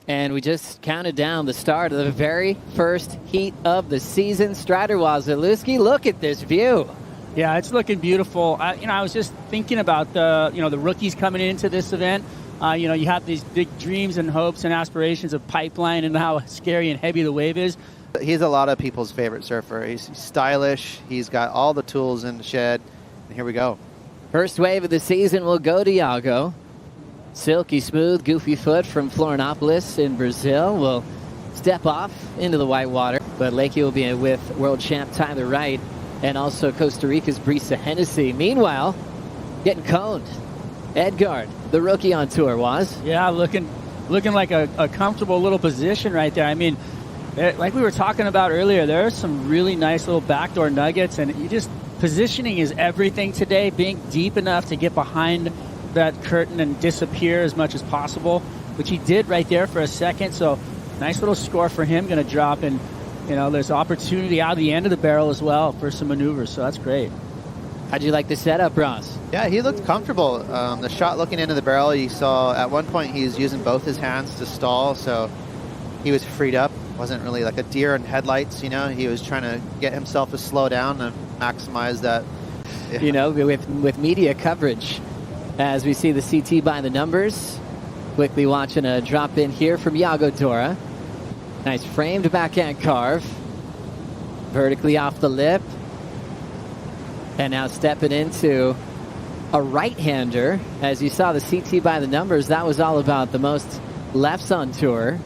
And we just counted down the start of the very first heat of the season. Strider Wasilewski, look at this view. Yeah, it's looking beautiful. I was just thinking about the rookies coming into this event. You have these big dreams and hopes and aspirations of Pipeline and how scary and heavy the wave is. He's a lot of people's favorite surfer. He's stylish. He's got all the tools in the shed. And here we go. First wave of the season will go to Yago. Silky smooth, goofy foot from Florianopolis in Brazil will step off into the white water. But Lakey will be with world champ Tyler Wright and also Costa Rica's Brisa Hennessy. Meanwhile, getting coned. Edgard, the rookie on tour, was. Yeah, looking like a comfortable little position right there. I mean, like we were talking about earlier, there are some really nice little backdoor nuggets, and positioning is everything today. Being deep enough to get behind that curtain and disappear as much as possible, which he did right there for a second. So nice little score for him, going to drop, and there's opportunity out of the end of the barrel as well for some maneuvers. So that's great. How'd you like the setup, Ross? Yeah, he looked comfortable. The shot looking into the barrel, you saw at one point he was using both his hands to stall, so he was freed up. Wasn't really like a deer in headlights, He was trying to get himself to slow down and maximize that. Yeah. With media coverage, as we see the CT by the numbers. Quickly watching a drop in here from Yago Dora. Nice framed backhand carve. Vertically off the lip. And now stepping into a right-hander. As you saw the CT by the numbers, that was all about the most lefts on tour.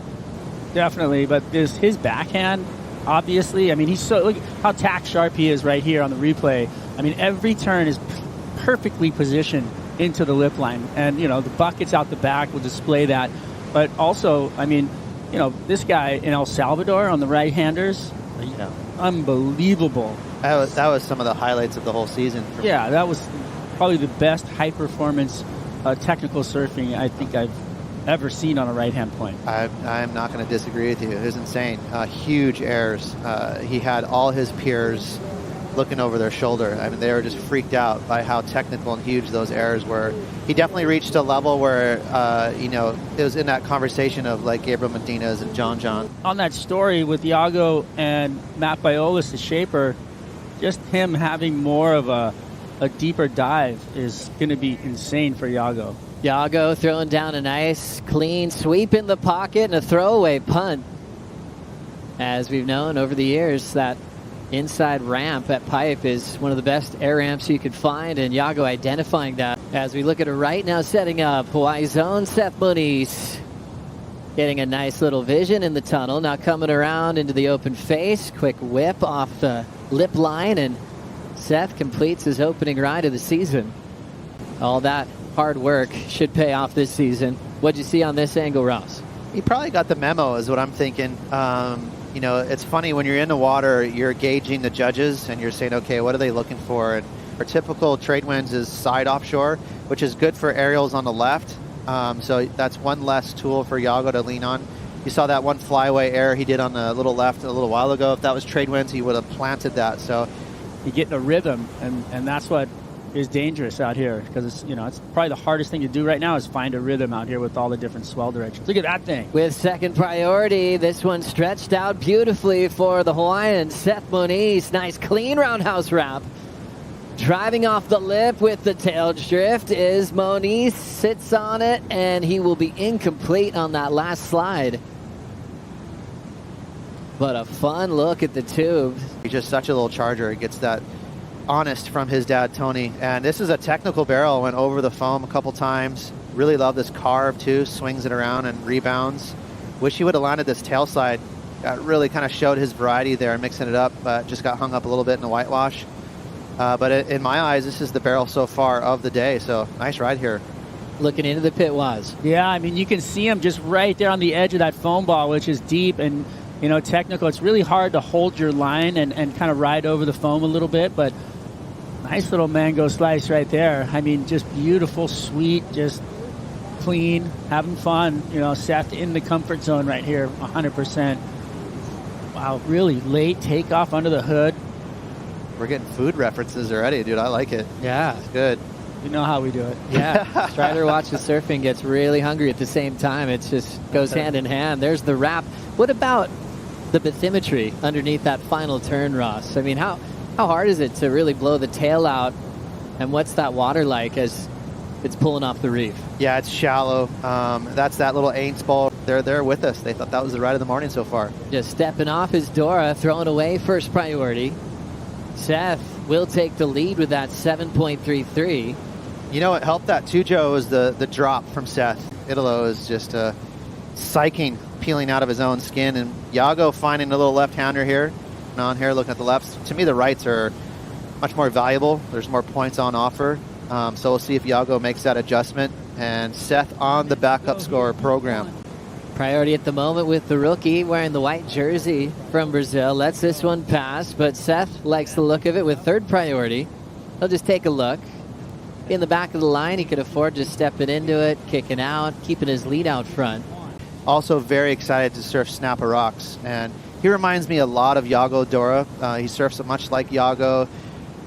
Definitely, but his backhand, obviously, look how tack sharp he is right here on the replay. Every turn is perfectly positioned into the lip line, and the buckets out the back will display that. But also, this guy in El Salvador on the right-handers, unbelievable. That was some of the highlights of the whole season. Yeah, that was probably the best high-performance technical surfing I think I've ever seen on a right-hand point. I'm not going to disagree with you. It was insane. Huge errors. He had all his peers looking over their shoulder. They were just freaked out by how technical and huge those errors were. He definitely reached a level where, it was in that conversation of like Gabriel Medina's and John. On that story with Yago and Matt Biolis, the shaper, just him having more of a deeper dive is going to be insane for Yago. Yago throwing down a nice, clean sweep in the pocket and a throwaway punt. As we've known over the years, that inside ramp at Pipe is one of the best air ramps you could find, and Yago identifying that. As we look at it right now, setting up Hawaii zone, Seth Moniz getting a nice little vision in the tunnel. Now coming around into the open face, quick whip off the lip line, and Seth completes his opening ride of the season. All that hard work should pay off this season. What'd you see on this angle, Ross? He probably got the memo is what I'm thinking. It's funny when you're in the water, you're gauging the judges and you're saying, okay, what are they looking for? And our typical trade winds is side offshore, which is good for aerials on the left. So that's one less tool for Yago to lean on. You saw that one flyaway error he did on the little left a little while ago. If that was trade winds, he would have planted that. So you get in a rhythm, and that's what is dangerous out here, because it's probably the hardest thing to do right now is find a rhythm out here with all the different swell directions. Look at that thing. With second priority, this one stretched out beautifully for the Hawaiian Seth Moniz. Nice clean roundhouse wrap. Driving off the lip with the tail drift is Moniz. Sits on it, and he will be incomplete on that last slide. But a fun look at the tube. He's just such a little charger. He gets that honest from his dad, Tony. And this is a technical barrel. Went over the foam a couple times. Really love this carve, too. Swings it around and rebounds. Wish he would have landed this tail side. Really kind of showed his variety there, mixing it up, but just got hung up a little bit in the whitewash. But in my eyes, this is the barrel so far of the day. So nice ride here. Looking into the pit was. Yeah, you can see him just right there on the edge of that foam ball, which is deep and technical. It's really hard to hold your line and kind of ride over the foam a little bit, but nice little mango slice right there. Just beautiful, sweet, just clean, having fun. Seth in the comfort zone right here, 100%. Wow, really late takeoff under the hood. We're getting food references already, dude. I like it. Yeah. It's good. You know how we do it. Yeah, Strider watches surfing, gets really hungry at the same time. It just goes hand in hand. There's the wrap. What about the bathymetry underneath that final turn, Ross? I mean, how hard is it to really blow the tail out, and what's that water like as it's pulling off the reef? Yeah, it's shallow. That's that little Aints ball. They're there with us. They thought that was the ride of the morning so far. Just stepping off is Dora, throwing away first priority. Seth will take the lead with that 7.33. You know what helped that too, Joe, is the drop from Seth. Italo is just psyching, peeling out of his own skin. And Yago finding a little left-hander here. On here, looking at the lefts. To me, the rights are much more valuable. There's more points on offer. So we'll see if Yago makes that adjustment. And Seth on the backup score program. Priority at the moment with the rookie wearing the white jersey from Brazil. Lets this one pass, but Seth likes the look of it with third priority. He'll just take a look. In the back of the line, he could afford just stepping into it, kicking out, keeping his lead out front. Also very excited to surf Snapper Rocks. And he reminds me a lot of Yago Dora. He surfs much like Yago.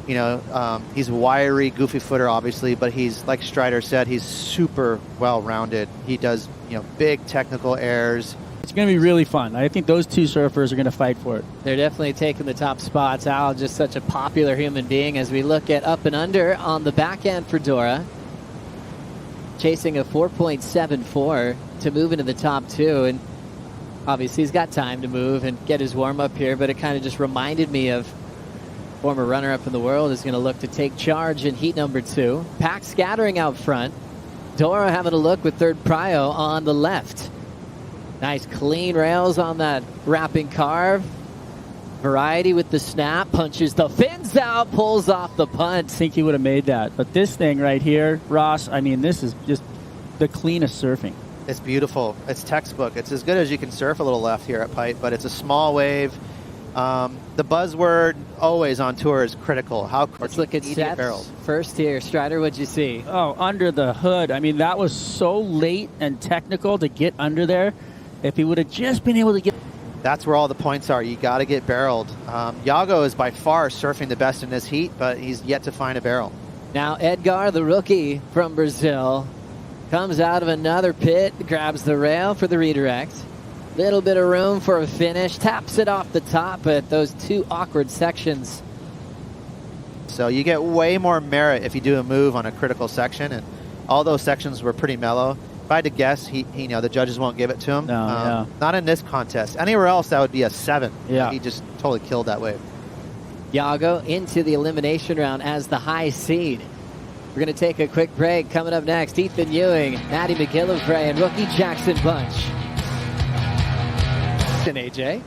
You know, he's wiry, goofy footer, obviously, but he's, like Strider said, he's super well-rounded. He does, you know, big technical airs. It's going to be really fun. I think those two surfers are going to fight for it. They're definitely taking the top spots. Al, just such a popular human being as we look at up and under on the back end for Dora. Chasing a 4.74 to move into the top two. And obviously he's got time to move and get his warm-up here, but it kind of just reminded me of former runner-up in the world is going to look to take charge in heat number 2. Pack scattering out front. Dora having a look with third prio on the left. Nice clean rails on that wrapping carve. Variety with the snap. Punches the fins out. Pulls off the punt. I think he would have made that. But this thing right here, Ross, I mean, this is just the cleanest surfing. It's beautiful. It's textbook. It's as good as you can surf a little left here at Pipe, but it's a small wave. The buzzword always on tour is critical. Let's look at Seth's first here. Strider, what'd you see? Oh, under the hood. I mean, that was so late and technical to get under there. If he would have just been able to get... That's where all the points are. You got to get barreled. Yago is by far surfing the best in this heat, but he's yet to find a barrel. Now Edgar, the rookie from Brazil, comes out of another pit, grabs the rail for the redirect. Little bit of room for a finish. Taps it off the top, but those two awkward sections. So you get way more merit if you do a move on a critical section, and all those sections were pretty mellow. If I had to guess, you know, the judges won't give it to him. No, Not in this contest. Anywhere else, that would be a 7. Yeah. He just totally killed that wave. Yago into the elimination round as the high seed. We're going to take a quick break. Coming up next, Ethan Ewing, Matty McGillivray, and rookie Jackson Bunch. And AJ.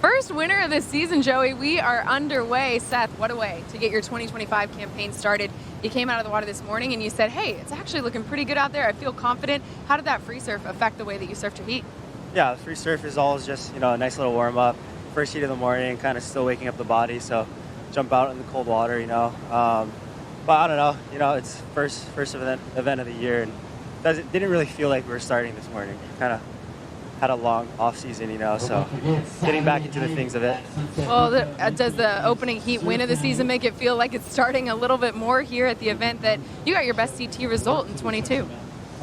First winner of this season, Joey. We are underway. Seth, what a way to get your 2025 campaign started. You came out of the water this morning and you said, hey, it's actually looking pretty good out there. I feel confident. How did that free surf affect the way that you surfed your heat? Yeah, the free surf is always just, you know, a nice little warm up. First heat of the morning, kind of still waking up the body. So jump out in the cold water, you know. But I don't know, you know, it's first event of the year, and didn't really feel like we were starting this morning. Kind of had a long off season, you know, so getting back into the things of it. Well, does the opening heat win of the season make it feel like it's starting a little bit more here at the event that you got your best CT result in 22?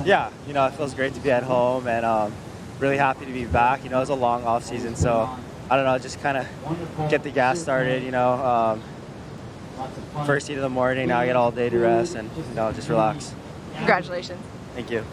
Yeah, you know, it feels great to be at home, and really happy to be back. You know, it was a long off season, so I don't know, just kind of get the gas started, you know. First heat of the morning, now I get all day to rest and, you know, just relax. Congratulations. Thank you.